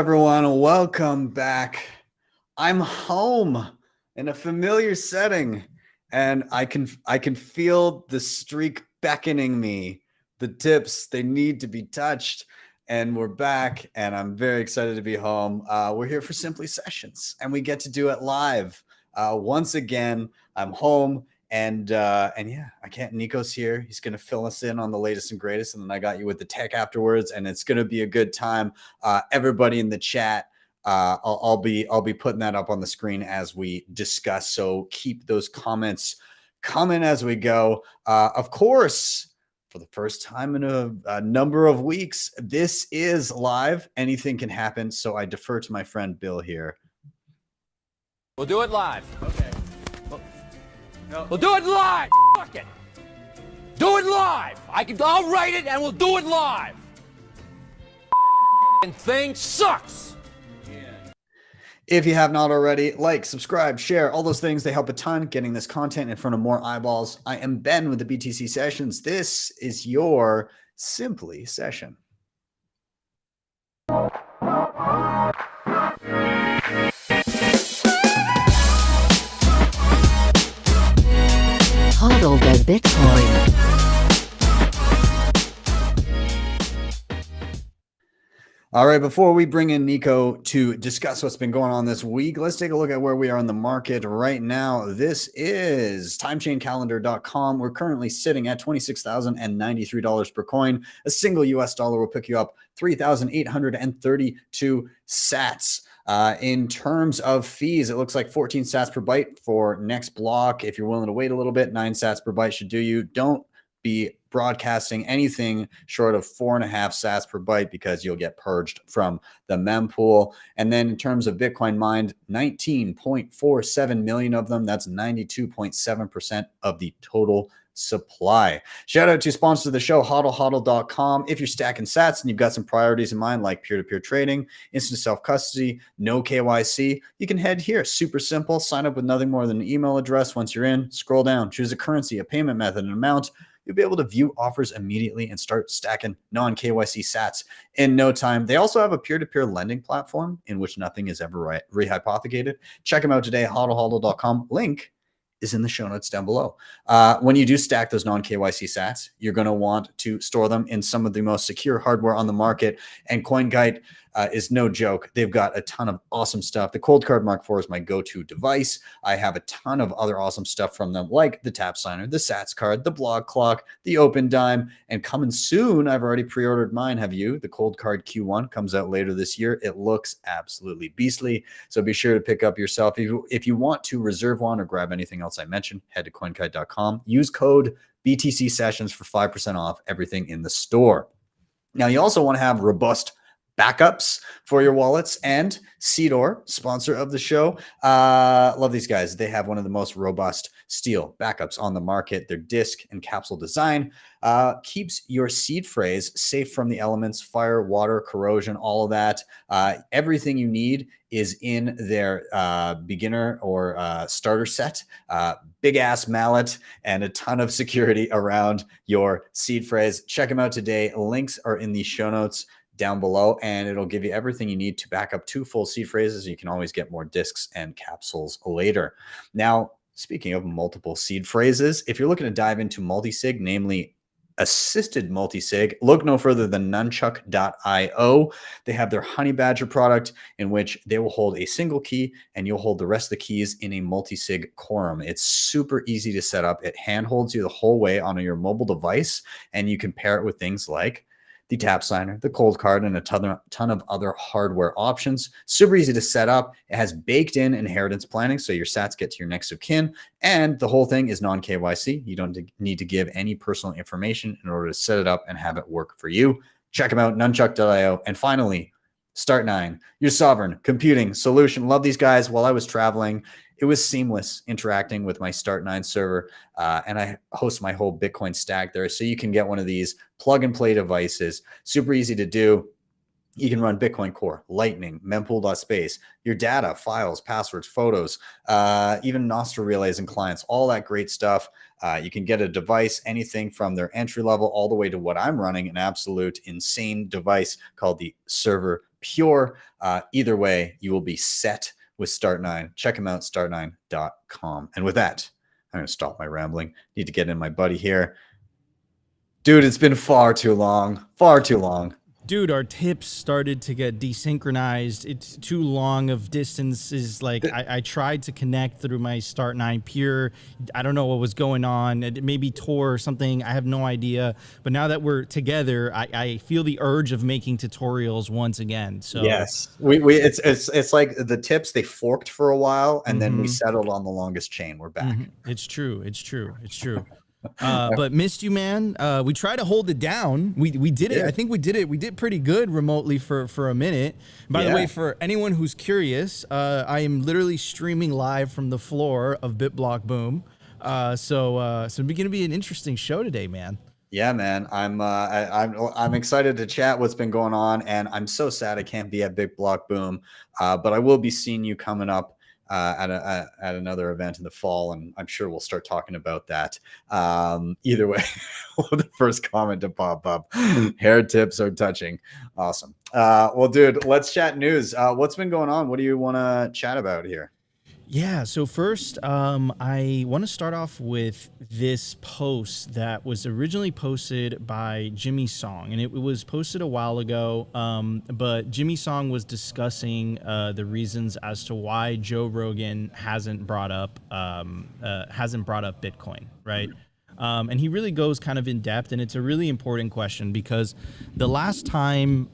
everyone. Welcome back. I'm home in a familiar setting, and I can feel the streak beckoning me. The tips, they need to be touched, and we're back, and I'm very excited to be home. We're here for Simply Sessions, and we get to do it live. Once again, I'm home. And yeah, I can't. Nico's here. He's going to fill us in on the latest and greatest. And then I got you with the tech afterwards, and it's going to be a good time. Everybody in the chat, I'll be putting that up on the screen as we discuss. So keep those comments coming as we go. Of course, for the first time in a number of weeks, this is live. Anything can happen. So I defer to my friend Bill here. We'll do it live. Okay. No. We'll do it live. Fuck it. Do it live. I'll write it and we'll do it live. And thing sucks. If you have not already, like, subscribe, share, all those things. They help a ton getting this content in front of more eyeballs. I am Ben with the BTC Sessions. This is your Simply Session. Rogan and Bitcoin. All right, before we bring in Nico to discuss what's been going on this week, let's take a look at where we are in the market right now. This is timechain-calendar.com. We're currently sitting at $26,093 per coin. A single US dollar will pick you up 3,832 sats. In terms of fees, it looks like 14 sats per byte for next block. If you're willing to wait a little bit, 9 sats per byte should do you. Don't be broadcasting anything short of 4.5 sats per byte because you'll get purged from the mempool. And then in terms of Bitcoin mined, 19.47 million of them. That's 92.7% of the total supply. Shout out to sponsor of the show, hodlhodl.com. If you're stacking sats and you've got some priorities in mind, like peer-to-peer trading, instant self-custody, no KYC, you can head here. Super simple. Sign up with nothing more than an email address. Once you're in, scroll down, choose a currency, a payment method, an amount. You'll be able to view offers immediately and start stacking non-KYC sats in no time. They also have a peer-to-peer lending platform in which nothing is ever rehypothecated. Check them out today, hodlhodl.com. Link is in the show notes down below. When you do stack those non-KYC sats, you're going to want to store them in some of the most secure hardware on the market. And CoinKite is no joke. They've got a ton of awesome stuff. The Cold Card Mark IV is my go-to device. I have a ton of other awesome stuff from them, like the Tap Signer, the Sats Card, the Blog Clock, the Open Dime, and coming soon, I've already pre-ordered mine. Have you? The Cold Card Q1 comes out later this year. It looks absolutely beastly, so be sure to pick up yourself. If you want to reserve one or grab anything else I mentioned, head to coinkite.com. Use code BTC Sessions for 5% off everything in the store. Now, you also want to have robust backups for your wallets, and Cedar, sponsor of the show. Love these guys. They have one of the most robust steel backups on the market. Their disc and capsule design keeps your seed phrase safe from the elements, fire, water, corrosion, all of that. Everything you need is in their beginner or starter set. Big ass mallet and a ton of security around your seed phrase. Check them out today. Links are in the show notes down below, and it'll give you everything you need to back up 2 full seed phrases. You can always get more discs and capsules later. Now, speaking of multiple seed phrases, if you're looking to dive into multi-sig, namely assisted multi-sig, look no further than nunchuck.io. They have their Honey Badger product in which they will hold a single key and you'll hold the rest of the keys in a multi-sig quorum. It's super easy to set up. It handholds you the whole way on your mobile device, and you can pair it with things like the Tap Signer, the Cold Card, and a ton of other hardware options. Super easy to set up. It has baked-in inheritance planning, so your sats get to your next of kin, and the whole thing is non-KYC. You don't need to give any personal information in order to set it up and have it work for you. Check them out, nunchuck.io. And finally, Start9, your sovereign computing solution. Love these guys. While I was traveling, it was seamless interacting with my Start9 server, and I host my whole Bitcoin stack there. So you can get one of these plug-and-play devices. Super easy to do. You can run Bitcoin Core, Lightning, mempool.space, your data, files, passwords, photos, even Nostra relays and clients, all that great stuff. You can get a device, anything from their entry level all the way to what I'm running, an absolute insane device called the Server pure. Either way, you will be set with Start9. Check them out, start9.com. And with that, I'm going to stop my rambling. Need to get in my buddy here. Dude, it's been far too long. Far too long. Dude, our tips started to get desynchronized. It's too long of distances. Like I tried to connect through my Start9 Pure. I don't know what was going on. It maybe Tor or something. I have no idea. But now that we're together, I feel the urge of making tutorials once again. So yes, it's like the tips, they forked for a while and then we settled on the longest chain. We're back. It's true. It's true. It's true. But missed you, man. We tried to hold it down. We did it. I think we did it. We did pretty good remotely for a minute. By the way, for anyone who's curious, I am literally streaming live from the floor of BitBlock Boom. So it's going to be an interesting show today, man. Yeah, man. I'm excited to chat what's been going on, and I'm so sad I can't be at BitBlock Boom, but I will be seeing you coming up at another event in the fall, and I'm sure we'll start talking about that. Either way, the first comment to pop up: hair tips are touching. Awesome. Well, dude, let's chat news. What's been going on? What do you want to chat about here? Yeah, so first, I want to start off with this post that was originally posted by Jimmy Song, and it was posted a while ago, but Jimmy Song was discussing the reasons as to why Joe Rogan hasn't brought up Bitcoin, right? And he really goes kind of in depth, and it's a really important question because the last time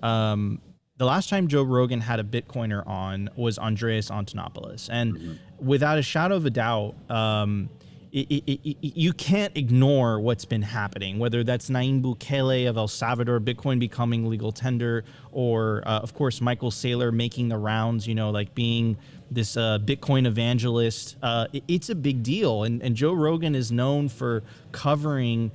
Joe Rogan had a Bitcoiner on was Andreas Antonopoulos. And without a shadow of a doubt, you can't ignore what's been happening, whether that's Nayib Bukele of El Salvador, Bitcoin becoming legal tender, or, of course, Michael Saylor making the rounds, like being this Bitcoin evangelist. It's a big deal. And Joe Rogan is known for covering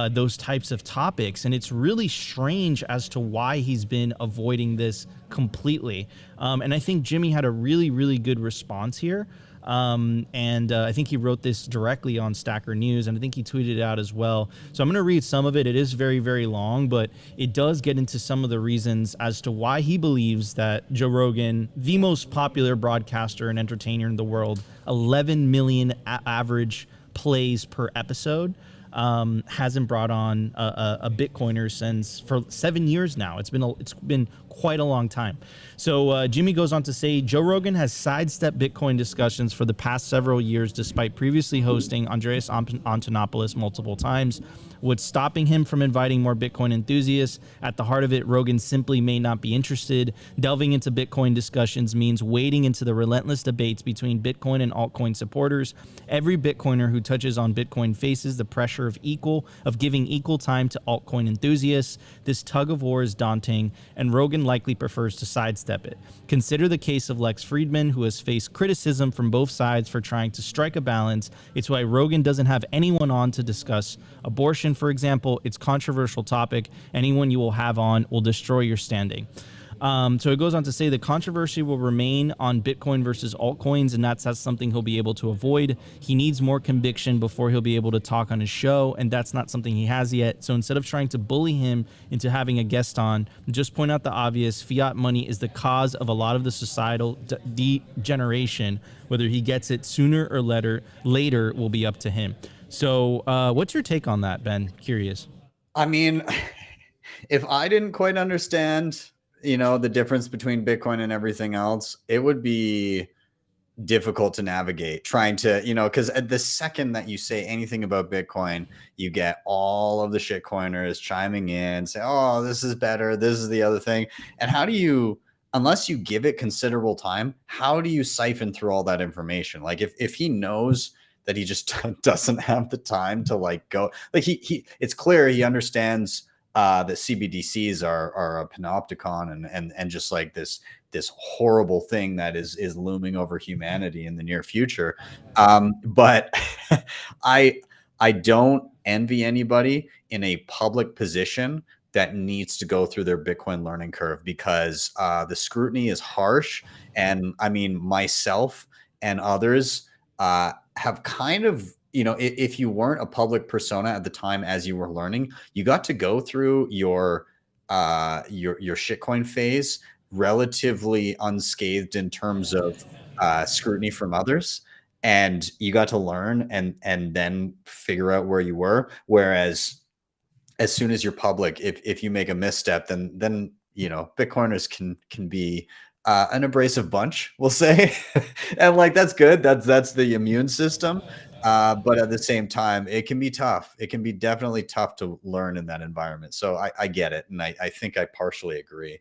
those types of topics. And it's really strange as to why he's been avoiding this completely. And I think Jimmy had a really, really good response here. And I think he wrote this directly on Stacker News, and I think he tweeted it out as well. So I'm going to read some of it. It is very, very long, but it does get into some of the reasons as to why he believes that Joe Rogan, the most popular broadcaster and entertainer in the world, 11 million average plays per episode, hasn't brought on a Bitcoiner for 7 years now. It's been quite a long time. So Jimmy goes on to say, Joe Rogan has sidestepped Bitcoin discussions for the past several years, despite previously hosting Andreas Antonopoulos multiple times. What's stopping him from inviting more Bitcoin enthusiasts? At the heart of it, Rogan simply may not be interested. Delving into Bitcoin discussions means wading into the relentless debates between Bitcoin and altcoin supporters. Every Bitcoiner who touches on Bitcoin faces the pressure of giving equal time to altcoin enthusiasts. This tug of war is daunting, and Rogan likely prefers to sidestep it. Consider the case of Lex Fridman, who has faced criticism from both sides for trying to strike a balance. It's why Rogan doesn't have anyone on to discuss abortion, for example. It's a controversial topic. Anyone you will have on will destroy your standing. So it goes on to say the controversy will remain on Bitcoin versus altcoins, and that's something he'll be able to avoid. He needs more conviction before he'll be able to talk on his show, and that's not something he has yet. So instead of trying to bully him into having a guest on, just point out the obvious. Fiat money is the cause of a lot of the societal degeneration. Whether he gets it sooner or later will be up to him. So what's your take on that, Ben? Curious. I mean, if I didn't quite understand the difference between Bitcoin and everything else, it would be difficult to navigate trying to, because at the second that you say anything about Bitcoin, you get all of the shitcoiners chiming in, say, oh, this is better, this is the other thing. And how do you, unless you give it considerable time, how do you siphon through all that information? Like if he knows that he just doesn't have the time to go, like it's clear he understands that CBDCs are a panopticon and just like this horrible thing that is looming over humanity in the near future. But I don't envy anybody in a public position that needs to go through their Bitcoin learning curve, because the scrutiny is harsh. And I mean, myself and others have kind of, if you weren't a public persona at the time as you were learning, you got to go through your shitcoin phase relatively unscathed in terms of scrutiny from others, and you got to learn and then figure out where you were. Whereas as soon as you're public, if you make a misstep, then Bitcoiners can be an abrasive bunch, we'll say. And like that's good. That's the immune system. But at the same time, it can be tough. It can be definitely tough to learn in that environment. So I get it, and I think I partially agree.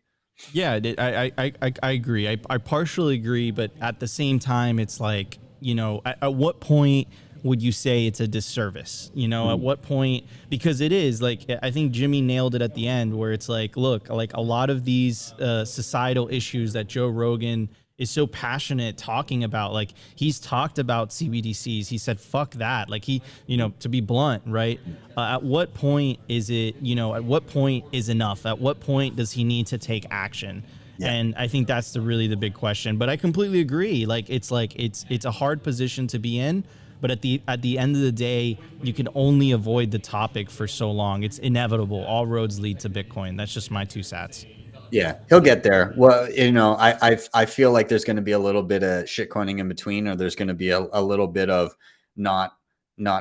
Yeah, I agree. I partially agree, but at the same time, it's like, at what point would you say it's a disservice? At what point? Because it is like, I think Jimmy nailed it at the end, where it's like, look, like a lot of these societal issues that Joe Rogan is so passionate talking about, like he's talked about CBDCs. He said, fuck that. Like to be blunt, right? At what point is it, at what point is enough? At what point does he need to take action? Yeah. And I think that's really the big question. But I completely agree. It's a hard position to be in. But at the end of the day, you can only avoid the topic for so long. It's inevitable. All roads lead to Bitcoin. That's just my 2 cents. Yeah, he'll get there. Well, I feel like there's going to be a little bit of shitcoining in between, or there's going to be a little bit of not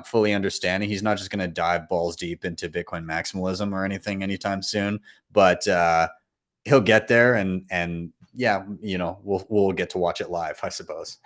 fully understanding. He's not just going to dive balls deep into Bitcoin maximalism or anything anytime soon, but he'll get there, and yeah, we'll get to watch it live, I suppose.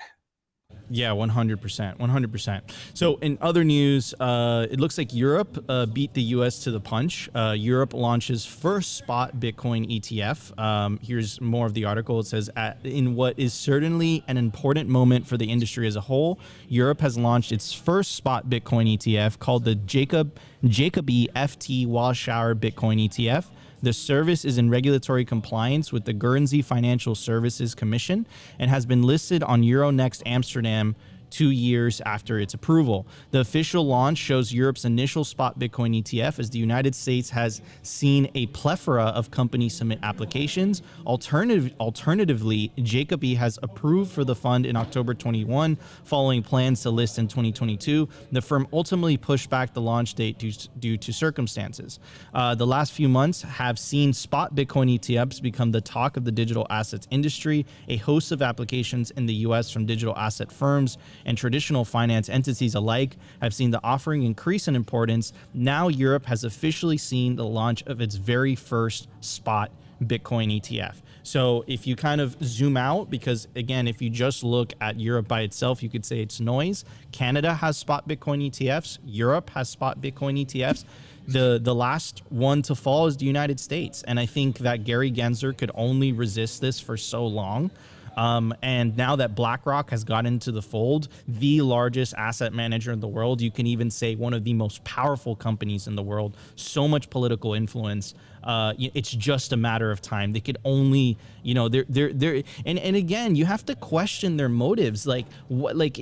Yeah, 100%, 100%. So in other news, it looks like Europe beat the US to the punch. Europe launches first spot Bitcoin ETF. Here's more of the article. It says, in what is certainly an important moment for the industry as a whole, Europe has launched its first spot Bitcoin ETF called the Jacobi FT Warschauer Bitcoin ETF. The service is in regulatory compliance with the Guernsey Financial Services Commission and has been listed on Euronext Amsterdam 2 years after its approval. The official launch shows Europe's initial spot Bitcoin ETF, as the United States has seen a plethora of companies submit applications. Alternatively, Jacobi has approved for the fund in October 21, following plans to list in 2022. The firm ultimately pushed back the launch date due to circumstances. The last few months have seen spot Bitcoin ETFs become the talk of the digital assets industry. A host of applications in the US from digital asset firms and traditional finance entities alike have seen the offering increase in importance. Now Europe has officially seen the launch of its very first spot Bitcoin ETF. So if you kind of zoom out, because again, if you just look at Europe by itself, you could say it's noise. Canada has spot Bitcoin ETFs. Europe has spot Bitcoin ETFs. The last one to fall is the United States. And I think that Gary Gensler could only resist this for so long. And now that BlackRock has got into the fold, the largest asset manager in the world, you can even say one of the most powerful companies in the world, so much political influence. It's just a matter of time. They could only, and again, you have to question their motives. Like what, with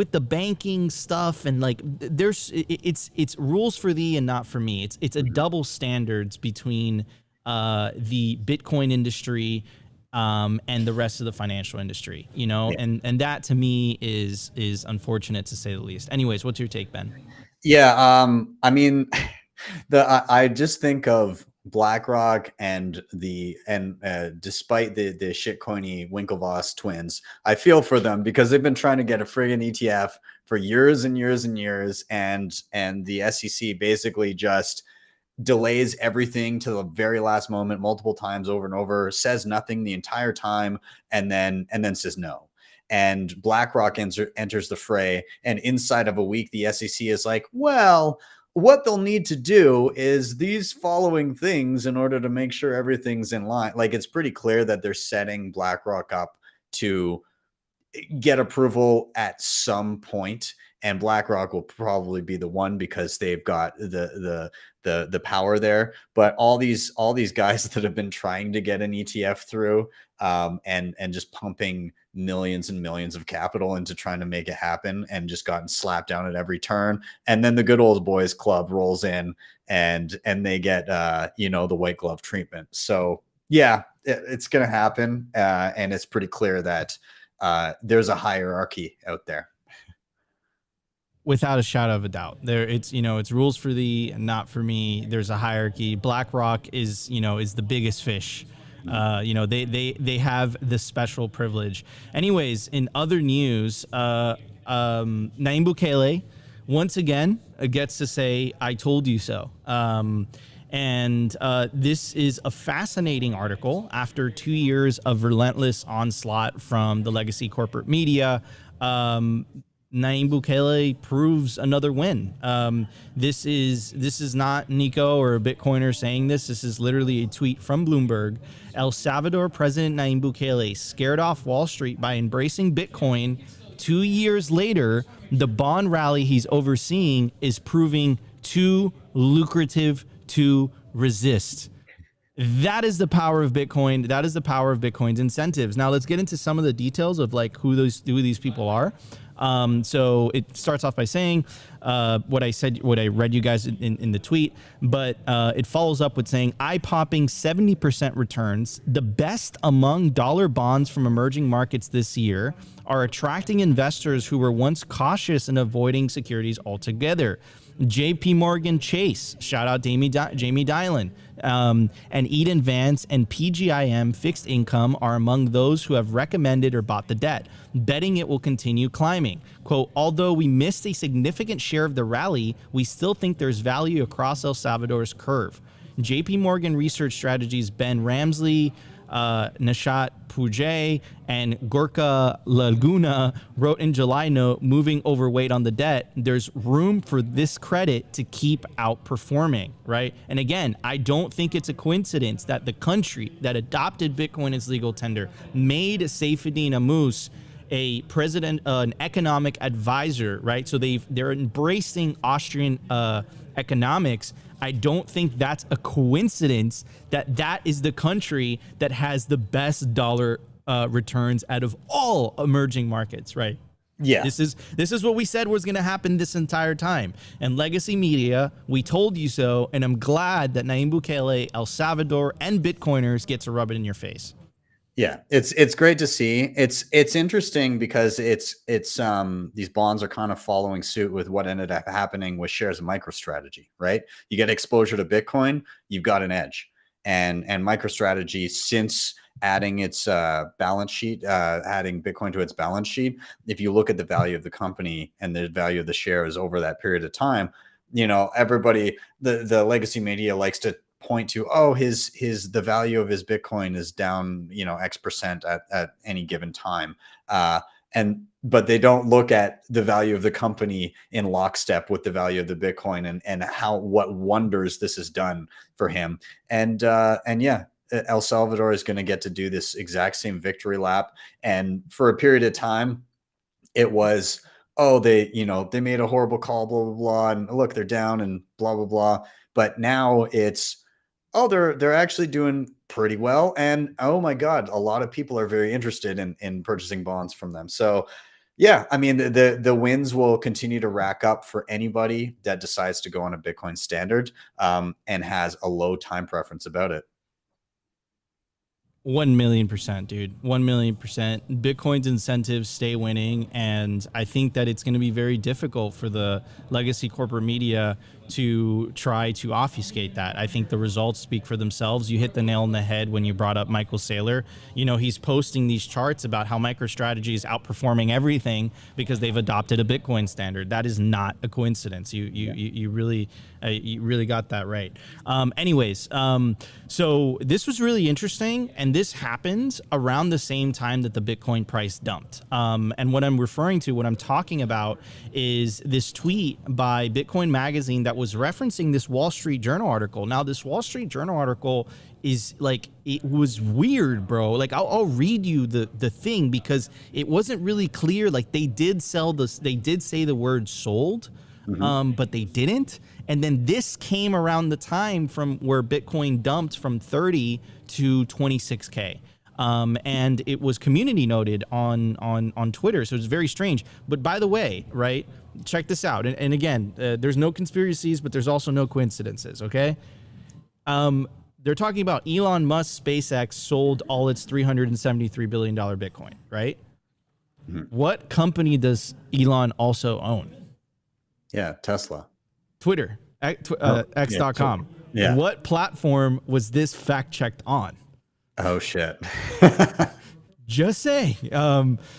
the banking stuff, and like it's rules for thee and not for me. It's a double standards between the Bitcoin industry and the rest of the financial industry, Yeah. and that to me is unfortunate, to say the least. Anyways, what's your take, Ben? Yeah, I mean, I just think of BlackRock and despite the shitcoiny Winklevoss twins, I feel for them because they've been trying to get a friggin' ETF for years and years and years, and the SEC basically just delays everything to the very last moment multiple times over and over, says nothing the entire time, and then says no. And BlackRock enters the fray, and inside of a week, the SEC is like, well, what they'll need to do is these following things in order to make sure everything's in line. Like, it's pretty clear that they're setting BlackRock up to get approval at some point, and BlackRock will probably be the one because they've got the power there. But all these guys that have been trying to get an ETF through, and just pumping millions and millions of capital into trying to make it happen, and just gotten slapped down at every turn. And then the good old boys club rolls in, and they get the white glove treatment. So yeah, it's gonna happen, and it's pretty clear that there's a hierarchy out there. Without a shadow of a doubt, it's rules for thee and not for me. There's a hierarchy. BlackRock is the biggest fish. They have this special privilege. Anyways, in other news, Nayib Bukele once again gets to say, "I told you so." And this is a fascinating article after 2 years of relentless onslaught from the legacy corporate media. Nayib Bukele proves another win. This is not Nico or a Bitcoiner saying this. This is literally a tweet from Bloomberg. El Salvador President Nayib Bukele scared off Wall Street by embracing Bitcoin. 2 years later, the bond rally he's overseeing is proving too lucrative to resist. That is the power of Bitcoin. That is the power of Bitcoin's incentives. Now let's get into some of the details of like who these people are. So it starts off by saying what I read you guys in the tweet, but it follows up with saying eye-popping 70% returns, the best among dollar bonds from emerging markets this year, are attracting investors who were once cautious in avoiding securities altogether. JP Morgan Chase, shout out Jamie Dimon, and Eden Vance and PGIM Fixed Income are among those who have recommended or bought the debt, betting it will continue climbing. Quote, although we missed a significant share of the rally, we still think there's value across El Salvador's curve. JP Morgan Research Strategies Ben Ramsley, Nashat Pujay, and Gorka Laguna wrote in July note, moving overweight on the debt, there's room for this credit to keep outperforming, right? And again, I don't think it's a coincidence that the country that adopted Bitcoin as legal tender made Seyfeddin Ammous a president, an economic advisor, right? So they're embracing Austrian economics. I don't think that's a coincidence that is the country that has the best dollar returns out of all emerging markets, right? Yeah. This is what we said was going to happen this entire time. And legacy media, we told you so, and I'm glad that Nayib Bukele, El Salvador, and Bitcoiners get to rub it in your face. Yeah, it's great to see. It's interesting because it's these bonds are kind of following suit with what ended up happening with shares of MicroStrategy, right? You get exposure to Bitcoin, you've got an edge. And MicroStrategy, since adding its balance sheet, adding Bitcoin to its balance sheet, if you look at the value of the company and the value of the shares over that period of time, everybody, the legacy media likes to point to, the value of his Bitcoin is down, X% at any given time. But they don't look at the value of the company in lockstep with the value of the Bitcoin and what wonders this has done for him. And yeah, El Salvador is going to get to do this exact same victory lap. And for a period of time, it was, they made a horrible call, blah, blah, blah. And look, they're down and blah, blah, blah. But now it's, they're actually doing pretty well. And oh my God, a lot of people are very interested in purchasing bonds from them. So yeah, I mean, the wins will continue to rack up for anybody that decides to go on a Bitcoin standard and has a low time preference about it. 1,000,000%, dude. 1,000,000%. Bitcoin's incentives stay winning, and I think that it's going to be very difficult for the legacy corporate media to try to obfuscate that. I think the results speak for themselves. You hit the nail on the head when you brought up Michael Saylor. He's posting these charts about how MicroStrategy is outperforming everything because they've adopted a Bitcoin standard. That is not a coincidence. You really got that right. So this was really interesting, and this happened around the same time that the Bitcoin price dumped. And what I'm referring to, what I'm talking about, is this tweet by Bitcoin Magazine that was referencing this Wall Street Journal article. Now, this Wall Street Journal article is like, it was weird, bro. Like, I'll read you the thing because it wasn't really clear. Like, they did say the word sold, but they didn't. And then this came around the time from where Bitcoin dumped from 30 to 26K. And it was community noted on Twitter. So it's very strange. But by the way, right, check this out. And again, there's no conspiracies, but there's also no coincidences, okay? They're talking about Elon Musk SpaceX sold all its $373 billion Bitcoin, right? Mm-hmm. What company does Elon also own? Yeah, Tesla. Twitter, x.com. Yeah. What platform was this fact checked on? Oh shit. Just say.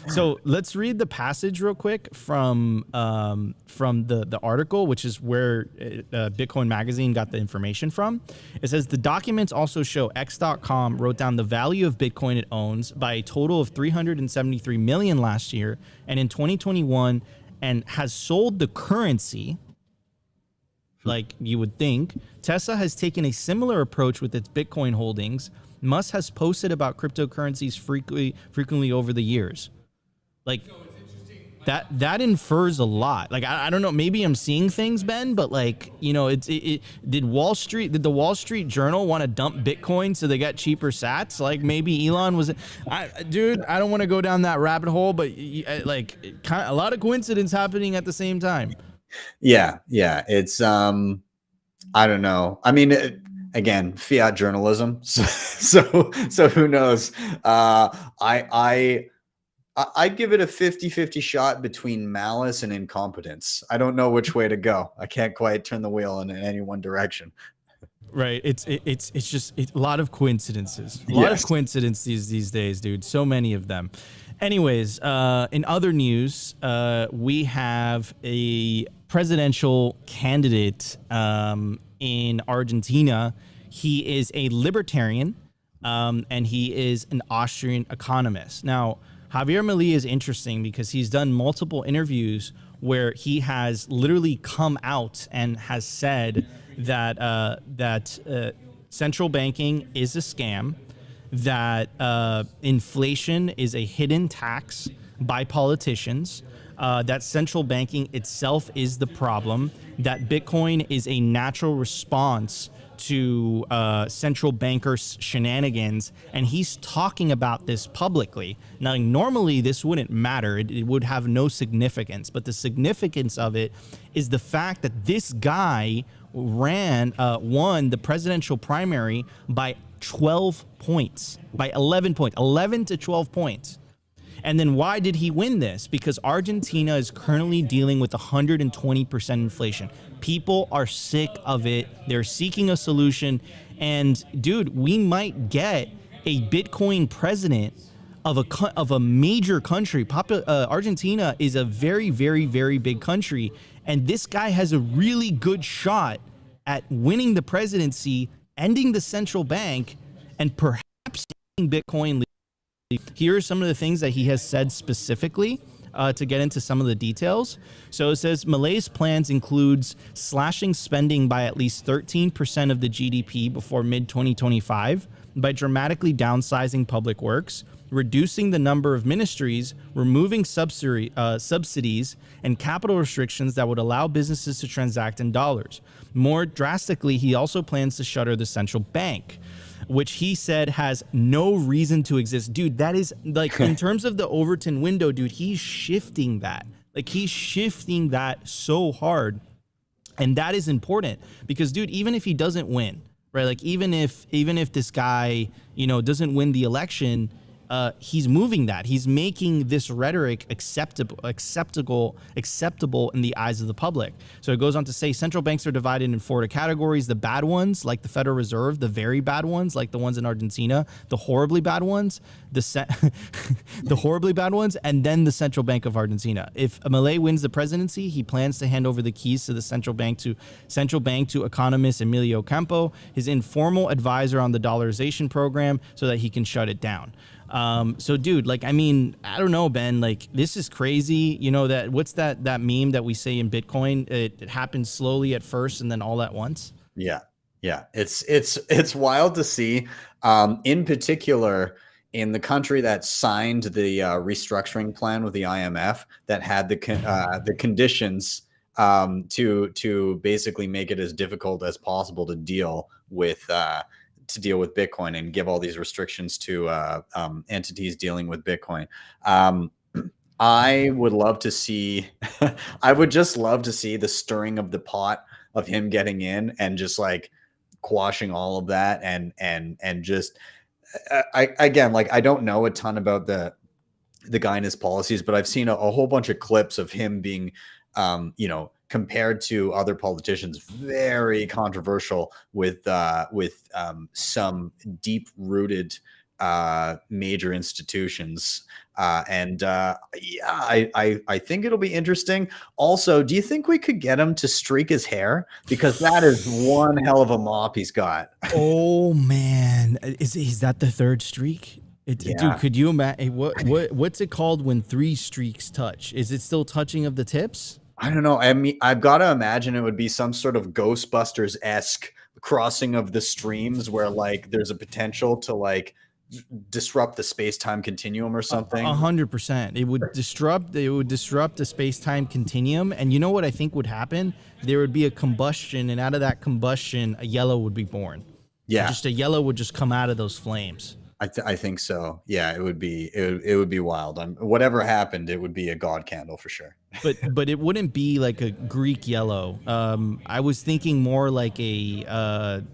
So let's read the passage real quick from the article, which is where Bitcoin Magazine got the information from. It says the documents also show X.com wrote down the value of Bitcoin it owns by a total of 373 million last year, and in 2021, and has sold the currency. Like you would think, Tesla has taken a similar approach with its Bitcoin holdings. Musk has posted about cryptocurrencies frequently over the years. Like that infers a lot. Like I don't know, maybe I'm seeing things, Ben, but like, you know, did the Wall Street Journal want to dump Bitcoin so they got cheaper sats? Like maybe Elon was, dude, I don't want to go down that rabbit hole, but like a lot of coincidence happening at the same time. Yeah. It's I don't know. I mean, again, fiat journalism. So who knows? I'd give it a 50-50 shot between malice and incompetence. I don't know which way to go. I can't quite turn the wheel in any one direction. Right. It's just a lot of coincidences. A lot of coincidences these days, dude. So many of them. Anyways, in other news, we have a presidential candidate in Argentina. He is a libertarian, and he is an Austrian economist. Now, Javier Milei is interesting because he's done multiple interviews where he has literally come out and has said that central banking is a scam, that inflation is a hidden tax by politicians, that central banking itself is the problem, that Bitcoin is a natural response to central bankers' shenanigans, and he's talking about this publicly. Now, normally this wouldn't matter. It would have no significance, but the significance of it is the fact that this guy won the presidential primary by 12 points, by 11 points, 11 to 12 points. And then why did he win this? Because Argentina is currently dealing with 120% inflation. People are sick of it. They're seeking a solution. And dude, we might get a Bitcoin president of a major country. Argentina is a very, very, very big country. And this guy has a really good shot at winning the presidency, ending the central bank, and perhaps taking Bitcoin. Here are some of the things that he has said specifically to get into some of the details. So it says Milei's plans includes slashing spending by at least 13% of the GDP before mid-2025 by dramatically downsizing public works, reducing the number of ministries, removing subsidies and capital restrictions that would allow businesses to transact in dollars. More drastically, he also plans to shutter the central bank, which he said has no reason to exist. Dude, that is like, in terms of the Overton window, dude, he's shifting that. Like, he's shifting that so hard. And that is important because, dude, even if he doesn't win, right? Like, even if this guy, you know, doesn't win the election, he's moving that. He's making this rhetoric acceptable in the eyes of the public. So it goes on to say central banks are divided in 4 categories: the bad ones, like the Federal Reserve; the very bad ones, like the ones in Argentina; the horribly bad ones, the horribly bad ones, and then the Central Bank of Argentina. If Milei wins the presidency, he plans to hand over the keys to the central bank to economist Emilio Campo, his informal advisor on the dollarization program, so that he can shut it down. So dude, like, I mean, I don't know, Ben, like, this is crazy. You know, that what's that meme that we say in Bitcoin? It happens slowly at first and then all at once. Yeah. It's wild to see, in particular in the country that signed the restructuring plan with the IMF that had the conditions to basically make it as difficult as possible to deal with Bitcoin and give all these restrictions to entities dealing with Bitcoin. I would love to see, I would just love to see the stirring of the pot of him getting in and just like quashing all of that and just, again, like, I don't know a ton about the guy and his policies, but I've seen a whole bunch of clips of him being, compared to other politicians, very controversial with some deep-rooted major institutions. Yeah, I think it'll be interesting. Also, do you think we could get him to streak his hair? Because that is one hell of a mop he's got. Oh man, is that the third streak? Yeah. Dude, could you imagine what's it called when 3 streaks touch? Is it still touching of the tips? I don't know. I mean, I've got to imagine it would be some sort of Ghostbusters-esque crossing of the streams where like there's a potential to like disrupt the space-time continuum or something. 100%. It would disrupt the space-time continuum. And you know what I think would happen? There would be a combustion, and out of that combustion, a yellow would be born. Yeah. Just a yellow would just come out of those flames. I think so. Yeah, it would be wild. Whatever happened, it would be a god candle for sure. But it wouldn't be like a Greek yellow. I was thinking more like a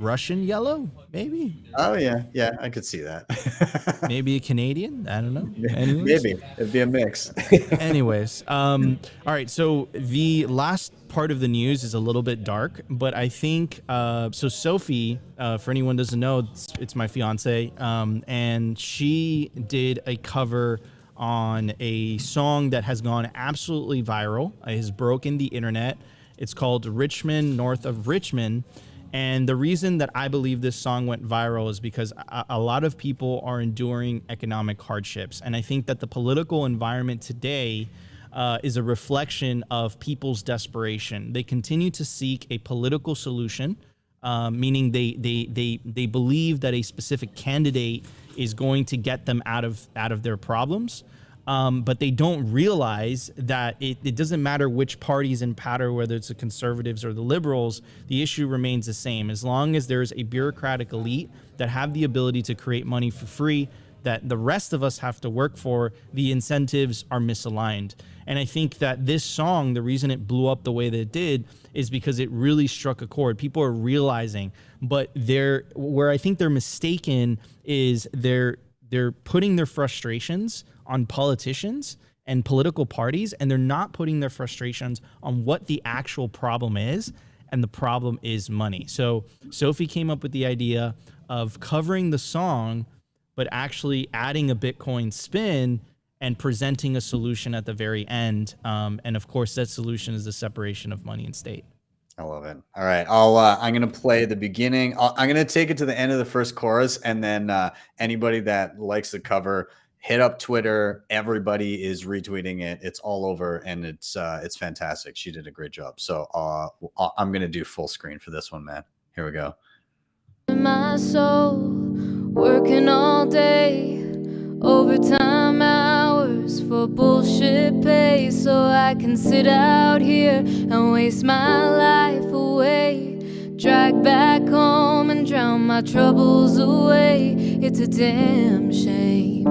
Russian yellow, maybe. Oh yeah, I could see that. Maybe a Canadian. I don't know. Anyways. Maybe it'd be a mix. Anyways, all right. So the last part of the news is a little bit dark, but I think so. Sophie, for anyone who doesn't know, it's my fiance, and she did a cover on a song that has gone absolutely viral. It has broken the internet. It's called "Richmond North of Richmond." And the reason that I believe this song went viral is because a lot of people are enduring economic hardships. And I think that the political environment today is a reflection of people's desperation. They continue to seek a political solution, meaning they believe that a specific candidate is going to get them out of their problems. But they don't realize that it doesn't matter which party's in power, whether it's the conservatives or the liberals, the issue remains the same. As long as there's a bureaucratic elite that have the ability to create money for free, that the rest of us have to work for, the incentives are misaligned. And I think that this song, the reason it blew up the way that it did is because it really struck a chord. People are realizing, but where I think they're mistaken is they're putting their frustrations on politicians and political parties, and they're not putting their frustrations on what the actual problem is, and the problem is money. So Sophie came up with the idea of covering the song, but actually adding a Bitcoin spin and presenting a solution at the very end. And of course, that solution is the separation of money and state. I love it. All right, I'm gonna play the beginning. I'm gonna take it to the end of the first chorus, and then anybody that likes the cover, hit up Twitter. Everybody is retweeting it. It's all over, and it's fantastic. She did a great job. So I'm gonna do full screen for this one, man. Here we go. My soul, working all day, overtime hours for bullshit pay, so I can sit out here and waste my life away, drag back home and drown my troubles away. It's a damn shame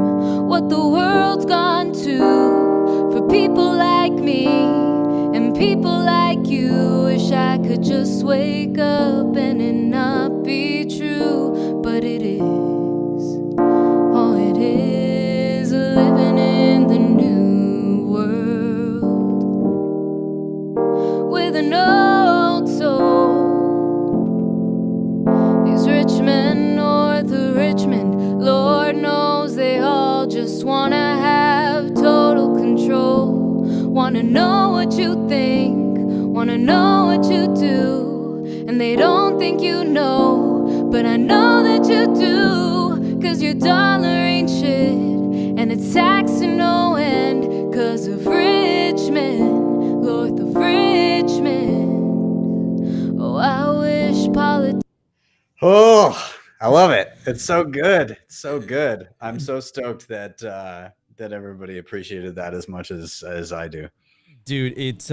what the world's gone to for people like me and people like you. Wish I could just wake up and it not be true, but it is. Oh, it is living in the new world with an old soul. These rich men north of Richmond, Lord knows they all just wanna have total control. Wanna know what you think, wanna know what you do, and they don't think you know, but I know that you do, 'cause your dollar ain't shit, and it's taxing no end, 'cause of Richmond, north of Richmond. Oh, I wish politics. Oh, I love it. It's so good. It's so good. I'm so stoked that that everybody appreciated that as much as I do. Dude, it's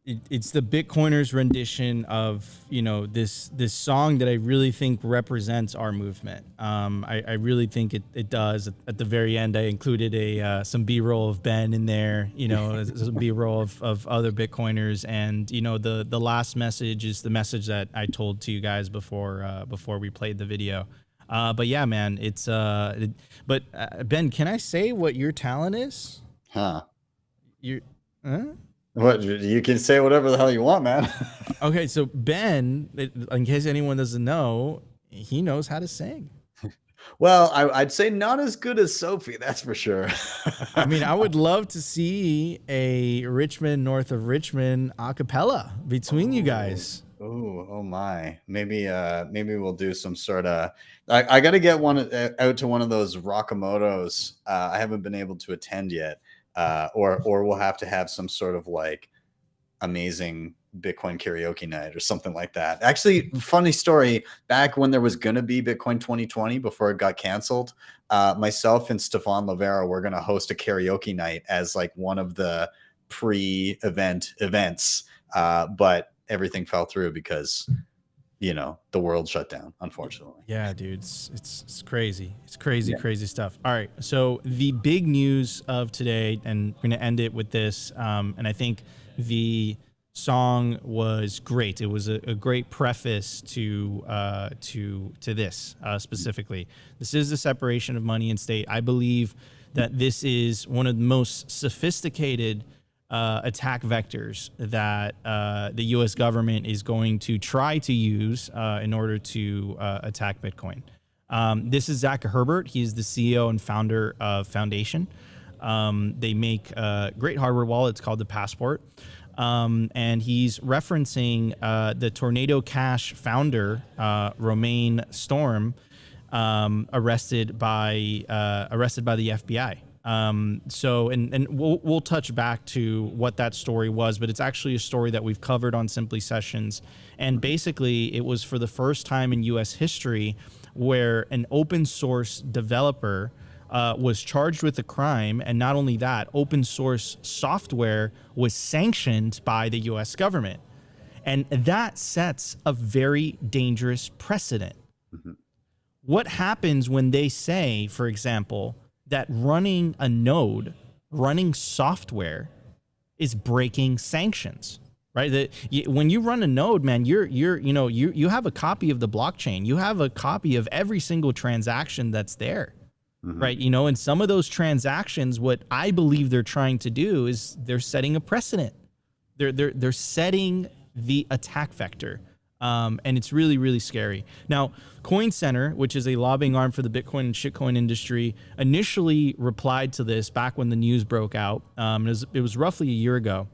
it's the Bitcoiners rendition of this song that I really think represents our movement. I really think it does. At the very end, I included some B-roll of Ben in there, some B-roll of other Bitcoiners, and the last message is the message that I told to you guys before we played the video. But yeah, man, it's Ben, can I say what your talent is? Huh. You, huh? What, you can say whatever the hell you want, man. Okay, so Ben, in case anyone doesn't know, he knows how to sing. Well, I'd say not as good as Sophie, that's for sure. I mean, I would love to see a Richmond, north of Richmond, a cappella between you guys. Oh my. Maybe we'll do some sort of. I got to get one out to one of those Rockamotos. I haven't been able to attend yet, or we'll have to have some sort of like amazing Bitcoin karaoke night or something like that. Actually, funny story, back when there was going to be Bitcoin 2020 before it got canceled, myself and Stefan Lavera were going to host a karaoke night as like one of the events. But everything fell through because, the world shut down, unfortunately. Yeah, dude, it's crazy. It's crazy stuff. All right, so the big news of today, and we're going to end it with this, and I think the song was great. It was a great preface to this specifically. This is the separation of money and state. I believe that this is one of the most sophisticated attack vectors that the U.S. government is going to try to use in order to attack Bitcoin. This is Zach Herbert. He's the CEO and founder of Foundation. They make a great hardware wallet. It's called the Passport. And he's referencing the Tornado Cash founder, Romain Storm, arrested by the FBI. So we'll touch back to what that story was, but it's actually a story that we've covered on Simply Sessions. And basically, it was for the first time in U.S. history where an open source developer was charged with a crime, and not only that, open source software was sanctioned by the U.S. government. And that sets a very dangerous precedent. Mm-hmm. What happens when they say, for example, that running a node, running software, is breaking sanctions? Right? When you run a node, man, you have a copy of the blockchain. You have a copy of every single transaction that's there. Mm-hmm. Right. And some of those transactions, what I believe they're trying to do is they're setting a precedent. They're setting the attack vector. And it's really, really scary. Now, Coin Center, which is a lobbying arm for the Bitcoin and shitcoin industry, initially replied to this back when the news broke out. It was roughly a year ago.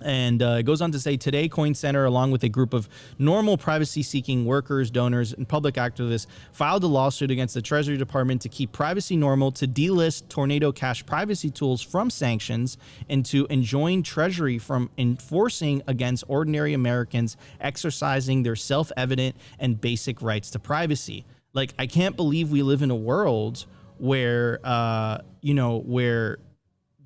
And it goes on to say, today, Coin Center, along with a group of normal privacy-seeking workers, donors, and public activists, filed a lawsuit against the Treasury Department to keep privacy normal, to delist Tornado Cash privacy tools from sanctions, and to enjoin Treasury from enforcing against ordinary Americans exercising their self-evident and basic rights to privacy. Like, I can't believe we live in a world where, where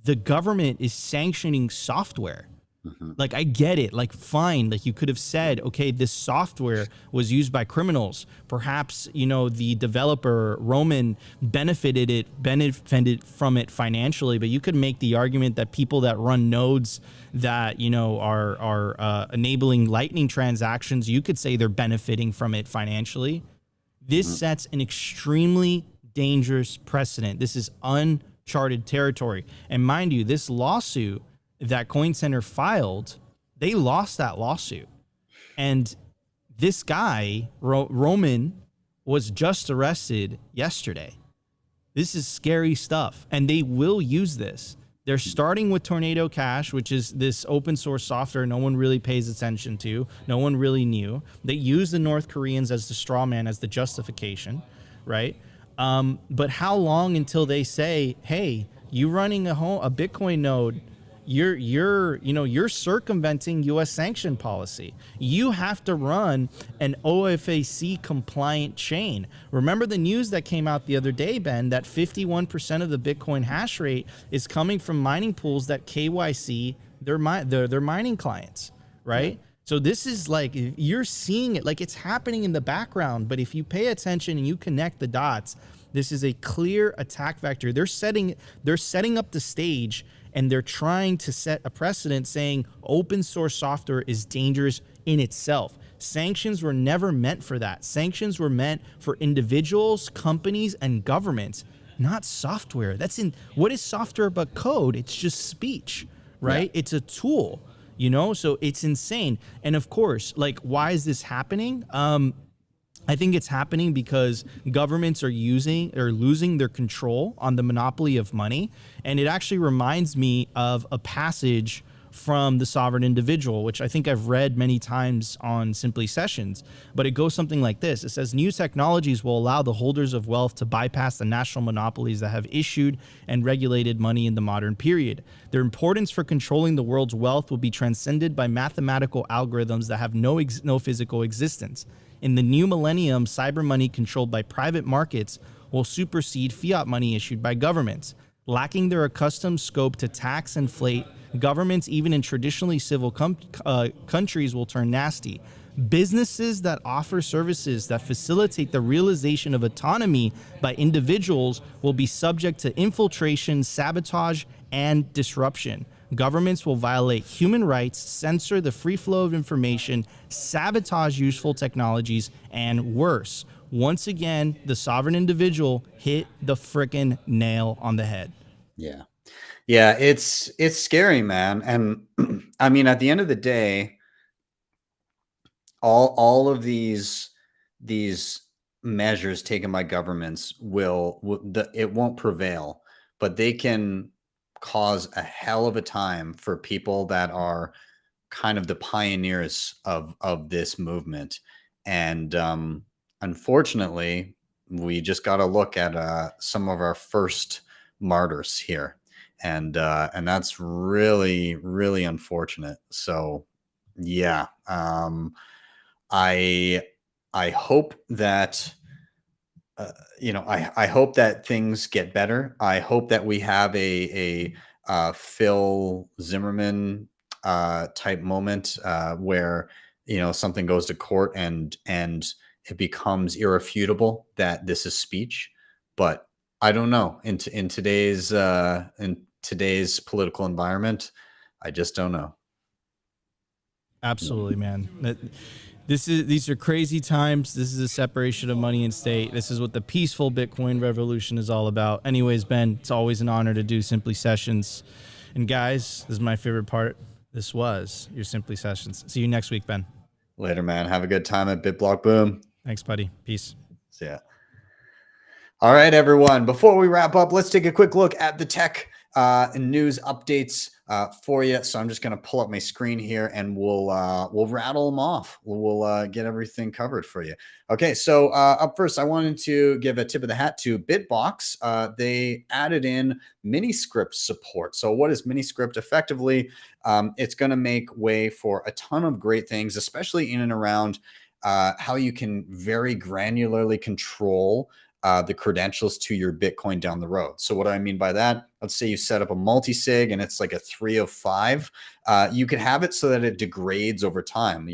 the government is sanctioning software. Mm-hmm. Like, I get it. Like, fine. Like, you could have said, okay, this software was used by criminals. Perhaps, the developer, Roman, benefited from it financially. But you could make the argument that people that run nodes that, are enabling Lightning transactions, you could say they're benefiting from it financially. This sets an extremely dangerous precedent. This is uncharted territory. And mind you, this lawsuit that Coin Center filed, they lost that lawsuit. And this guy, Roman, was just arrested yesterday. This is scary stuff. And they will use this. They're starting with Tornado Cash, which is this open source software no one really pays attention to. No one really knew. They use the North Koreans as the straw man, as the justification, right? But how long until they say, hey, you running a Bitcoin node, you're circumventing U.S. sanction policy. You have to run an OFAC compliant chain. Remember the news that came out the other day, Ben, that 51% of the Bitcoin hash rate is coming from mining pools that KYC their mining clients, right? Yeah. So this is like, you're seeing it, like it's happening in the background, but if you pay attention and you connect the dots, this is a clear attack vector. They're setting up the stage, and they're trying to set a precedent saying open source software is dangerous in itself. Sanctions were never meant for that. Sanctions were meant for individuals, companies, and governments, not software. What is software but code? It's just speech, right? It's a tool, so it's insane. And of course, like, why is this happening? I think it's happening because governments are losing their control on the monopoly of money. And it actually reminds me of a passage from The Sovereign Individual, which I think I've read many times on Simply Sessions, but it goes something like this. It says, new technologies will allow the holders of wealth to bypass the national monopolies that have issued and regulated money in the modern period. Their importance for controlling the world's wealth will be transcended by mathematical algorithms that have no physical existence. In the new millennium, cyber money controlled by private markets will supersede fiat money issued by governments. Lacking their accustomed scope to tax and inflate, governments, even in traditionally civil countries, will turn nasty. Businesses that offer services that facilitate the realization of autonomy by individuals will be subject to infiltration, sabotage, and disruption. Governments will violate human rights, censor the free flow of information, sabotage useful technologies, and worse. Once again, the sovereign individual hit the frickin' nail on the head. Yeah. Yeah, it's scary, man. And I mean, at the end of the day, all of these measures taken by governments it won't prevail, but they can cause a hell of a time for people that are kind of the pioneers of this movement. And unfortunately, we just got to look at some of our first martyrs here, and that's really, really unfortunate. So yeah, I hope that I hope that things get better. I hope that we have a Phil Zimmerman type moment where something goes to court and it becomes irrefutable that this is speech. But I don't know, in today's political environment, I just don't know. Absolutely, man. These are crazy times. This is a separation of money and state. This is what the peaceful Bitcoin revolution is all about. Anyways, Ben, it's always an honor to do Simply Sessions. And guys, this is my favorite part. This was your Simply Sessions. See you next week, Ben. Later, man. Have a good time at BitBlock Boom. Thanks, buddy. Peace. See ya. All right, everyone. Before we wrap up, let's take a quick look at the tech and news updates for you. So I'm just going to pull up my screen here and we'll rattle them off. We'll get everything covered for you. Okay, so up first, I wanted to give a tip of the hat to Bitbox. They added in Miniscript support. So what is Miniscript? Effectively, it's going to make way for a ton of great things, especially in and around how you can very granularly control the credentials to your Bitcoin down the road. So what do I mean by that? Let's say you set up a multi-sig and it's like a 3 of 5. You can have it so that it degrades over time.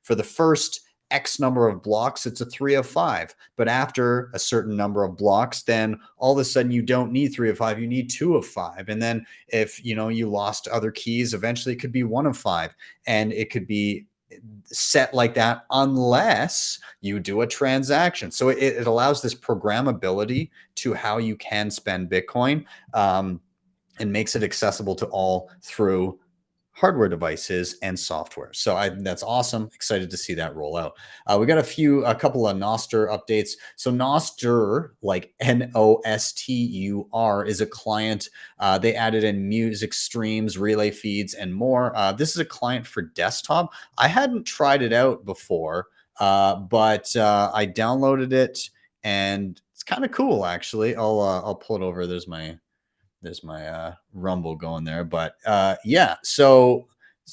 For the first X number of blocks, it's a 3 of 5. But after a certain number of blocks, then all of a sudden you don't need 3 of 5, you need 2 of 5. And then if you lost other keys, eventually it could be 1 of 5. And it could be set like that unless you do a transaction. So it allows this programmability to how you can spend Bitcoin, and makes it accessible to all through hardware devices and software. So that's awesome. Excited to see that roll out. We got a couple of Nostr updates. So Nostr, like Nostur, is a client. They added in music streams, relay feeds, and more. This is a client for desktop. I hadn't tried it out before, but I downloaded it and it's kind of cool, actually. I'll pull it over. There's my Rumble going there, but yeah. So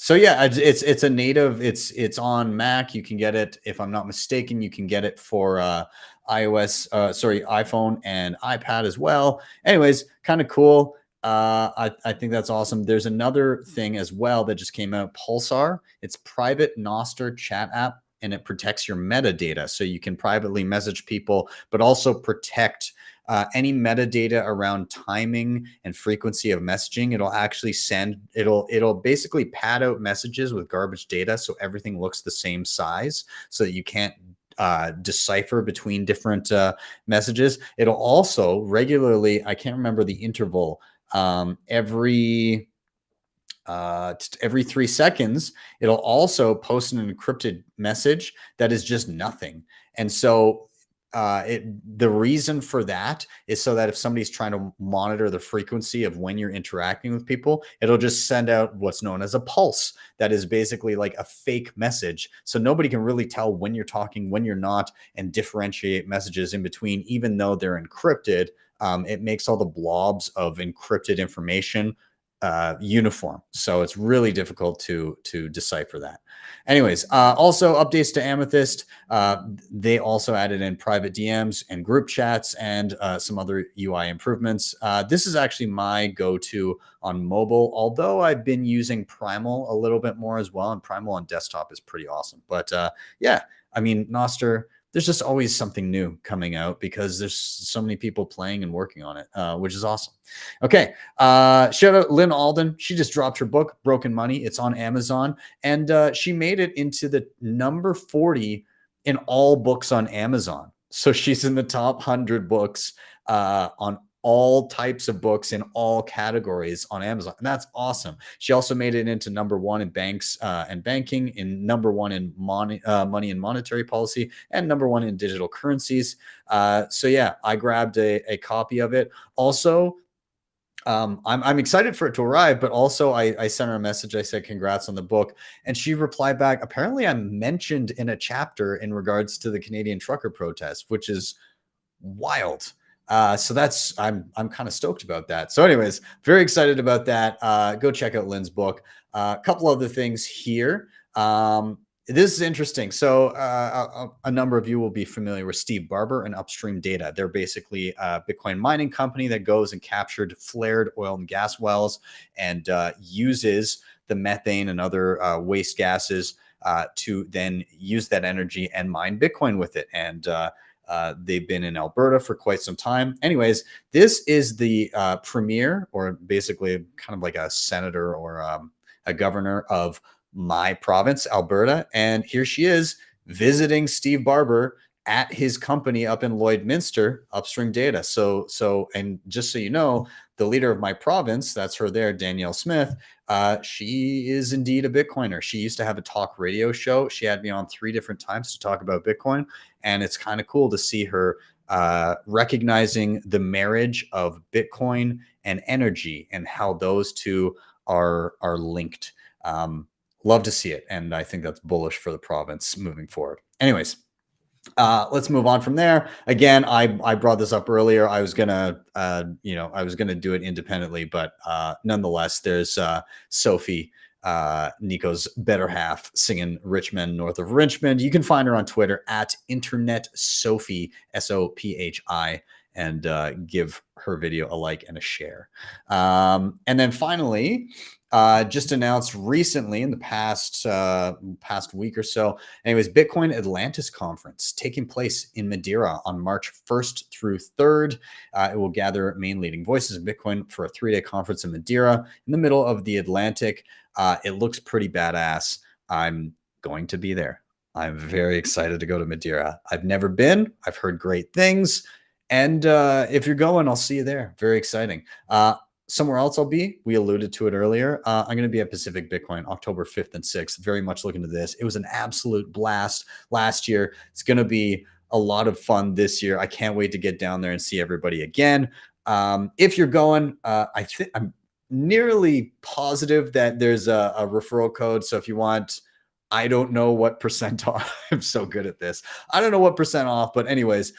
yeah, it's a native. It's on Mac. You can get it, if I'm not mistaken, you can get it for iPhone and iPad as well. Anyways, kind of cool. I think that's awesome. There's another thing as well that just came out, Pulsar. It's private Nostr chat app, and it protects your metadata, so you can privately message people, but also protect any metadata around timing and frequency of messaging. It'll actually it'll basically pad out messages with garbage data, so everything looks the same size, so that you can't decipher between different messages. It'll also regularly, I can't remember the interval, every every 3 seconds, it'll also post an encrypted message that is just nothing. And so the reason for that is so that if somebody's trying to monitor the frequency of when you're interacting with people, it'll just send out what's known as a pulse. That is basically like a fake message. So nobody can really tell when you're talking, when you're not, and differentiate messages in between, even though they're encrypted. It makes all the blobs of encrypted information uniform. So it's really difficult to decipher that. Anyways, also updates to Amethyst. They also added in private DMs and group chats and some other UI improvements. This is actually my go-to on mobile, although I've been using Primal a little bit more as well, and Primal on desktop is pretty awesome. But yeah, I mean, Noster, there's just always something new coming out because there's so many people playing and working on it, which is awesome. Okay. Shout out Lynn Alden. She just dropped her book, Broken Money. It's on Amazon. And she made it into the number 40 in all books on Amazon. So she's in the top 100 books on all types of books in all categories on Amazon. And that's awesome. She also made it into number 1 in banks and banking, in number 1 in money and monetary policy, and number 1 in digital currencies. So yeah, I grabbed a copy of it. Also, I'm excited for it to arrive, but also I sent her a message. I said, congrats on the book. And she replied back, apparently I'm mentioned in a chapter in regards to the Canadian trucker protest, which is wild. So that's, I'm kind of stoked about that. So anyways, very excited about that. Go check out Lynn's book. A couple other things here. This is interesting. So a number of you will be familiar with Steve Barber and Upstream Data. They're basically a Bitcoin mining company that goes and captured flared oil and gas wells and uses the methane and other waste gases to then use that energy and mine Bitcoin with it. And they've been in Alberta for quite some time. Anyways, this is the premier, or basically kind of like a senator or a governor of my province, Alberta. And here she is visiting Steve Barber at his company up in Lloydminster, Upstream Data. And just so you know, the leader of my province, that's her there, Danielle Smith, she is indeed a Bitcoiner. She used to have a talk radio show. She had me on 3 different times to talk about Bitcoin. And it's kind of cool to see her recognizing the marriage of Bitcoin and energy and how those two are linked. Love to see it. And I think that's bullish for the province moving forward. Anyways, let's move on from there. Again, I brought this up earlier. I was gonna, I was gonna do it independently, but nonetheless, there's Sophie, Nico's better half, singing "Rich Men North of Richmond." You can find her on Twitter at Internet Sophie, SOPHI, and give her video a like and a share. And then finally, just announced recently in the past week or so. Anyways, Bitcoin Atlantis Conference taking place in Madeira on March 1st through 3rd. It will gather main leading voices of Bitcoin for a 3-day conference in Madeira in the middle of the Atlantic. It looks pretty badass. I'm going to be there. I'm very excited to go to Madeira. I've never been. I've heard great things. And if you're going, I'll see you there. Very exciting. Somewhere else I'll be, we alluded to it earlier. I'm going to be at Pacific Bitcoin October 5th and 6th. Very much looking to this. It was an absolute blast last year. It's going to be a lot of fun this year. I can't wait to get down there and see everybody again. If you're going, I'm nearly positive that there's a referral code. So if you want, I don't know what percent off. I'm so good at this. I don't know what percent off, but anyways,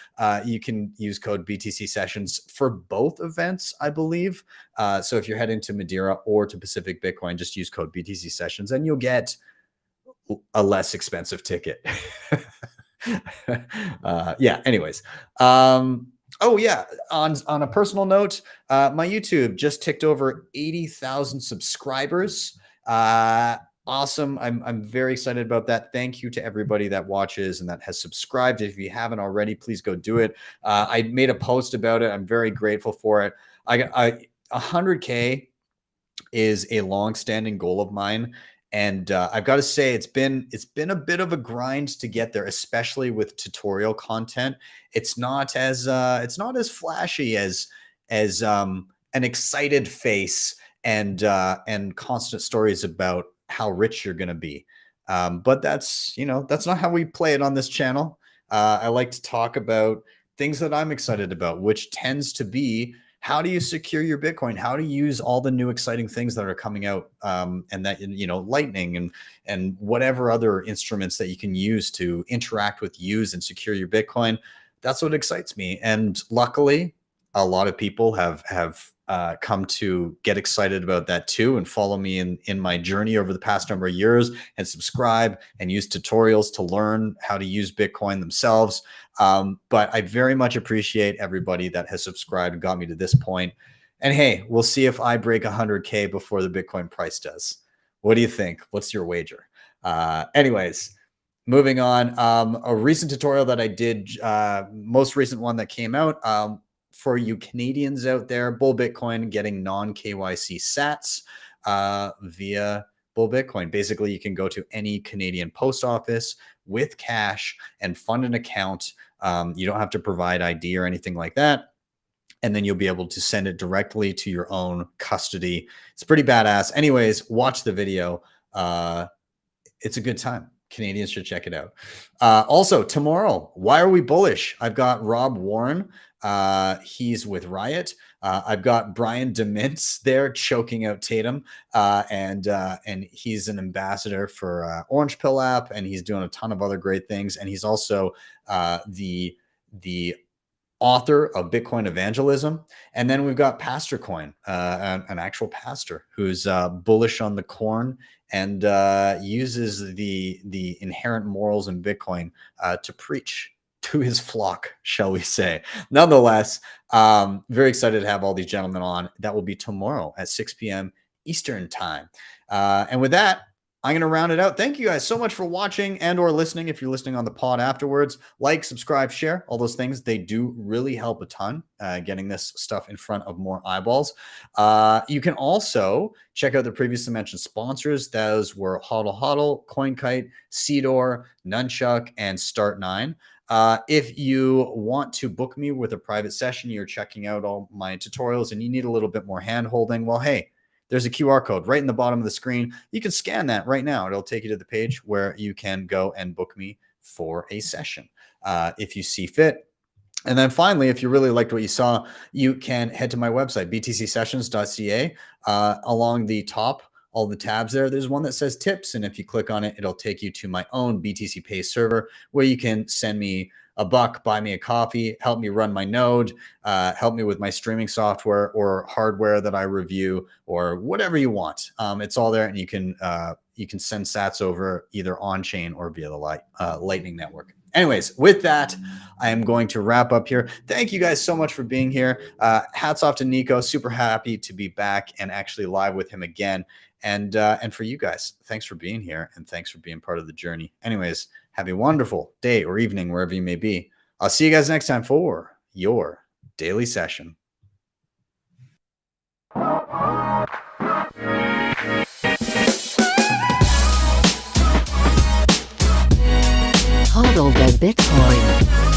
you can use code BTC Sessions for both events, I believe. So if you're heading to Madeira or to Pacific Bitcoin, just use code BTC Sessions and you'll get a less expensive ticket. Yeah, anyways. Oh yeah, on a personal note, my YouTube just ticked over 80,000 subscribers. Awesome. I'm very excited about that. Thank you to everybody that watches and that has subscribed. If you haven't already, please go do it. I made a post about it. I'm very grateful for it. 100K is a long-standing goal of mine. And I've got to say, it's been a bit of a grind to get there, especially with tutorial content. It's not as flashy as an excited face and constant stories about how rich you're going to be. But that's not how we play it on this channel. I like to talk about things that I'm excited about, which tends to be how do you secure your Bitcoin? How to use all the new exciting things that are coming out, and that Lightning and whatever other instruments that you can use to interact with, use, and secure your Bitcoin. That's what excites me. And luckily, a lot of people have come to get excited about that too, and follow me in my journey over the past number of years, and subscribe and use tutorials to learn how to use Bitcoin themselves. But I very much appreciate everybody that has subscribed and got me to this point. And hey, we'll see if I break 100K before the Bitcoin price does. What do you think? What's your wager? Anyways, moving on. A recent tutorial that I did, most recent one that came out, for you Canadians out there, Bull Bitcoin getting non-KYC sats via Bull Bitcoin. Basically, you can go to any Canadian post office with cash and fund an account. You don't have to provide ID or anything like that. And then you'll be able to send it directly to your own custody. It's pretty badass. Anyways, watch the video. It's a good time. Canadians should check it out. Also, tomorrow, why are we bullish? I've got Rob Warren. He's with Riot. I've got Brian DeMintz there choking out Tatum, and he's an ambassador for Orange Pill app, and he's doing a ton of other great things. And he's also the author of Bitcoin Evangelism. And then we've got Pastor Coin, an actual pastor who's bullish on the corn and uses the inherent morals in Bitcoin to preach to his flock, shall we say. Nonetheless, very excited to have all these gentlemen on. That will be tomorrow at 6 p.m. Eastern time. And with that, I'm going to round it out. Thank you guys so much for watching and or listening. If you're listening on the pod afterwards, like, subscribe, share, all those things. They do really help a ton, getting this stuff in front of more eyeballs. You can also check out the previously mentioned sponsors. Those were Hodl Hodl, CoinKite, Seedor, Nunchuck, and Start9. If you want to book me with a private session, you're checking out all my tutorials and you need a little bit more hand holding, well, hey, there's a QR code right in the bottom of the screen. You can scan that right now. It'll take you to the page where you can go and book me for a session if you see fit. And then finally, if you really liked what you saw, you can head to my website, btcsessions.ca. Along the top, all the tabs there's one that says tips. And if you click on it, it'll take you to my own BTC Pay server where you can send me $1, buy me a coffee, help me run my node, help me with my streaming software or hardware that I review, or whatever you want. It's all there, and you can send sats over either on chain or via the Lightning Network. Anyways, with that, I am going to wrap up here. Thank you guys so much for being here. Hats off to Nico. Super happy to be back and actually live with him again. And for you guys, thanks for being here, and thanks for being part of the journey. Anyways, have a wonderful day or evening wherever you may be. I'll see you guys next time for your daily session. Hodl the Bitcoin.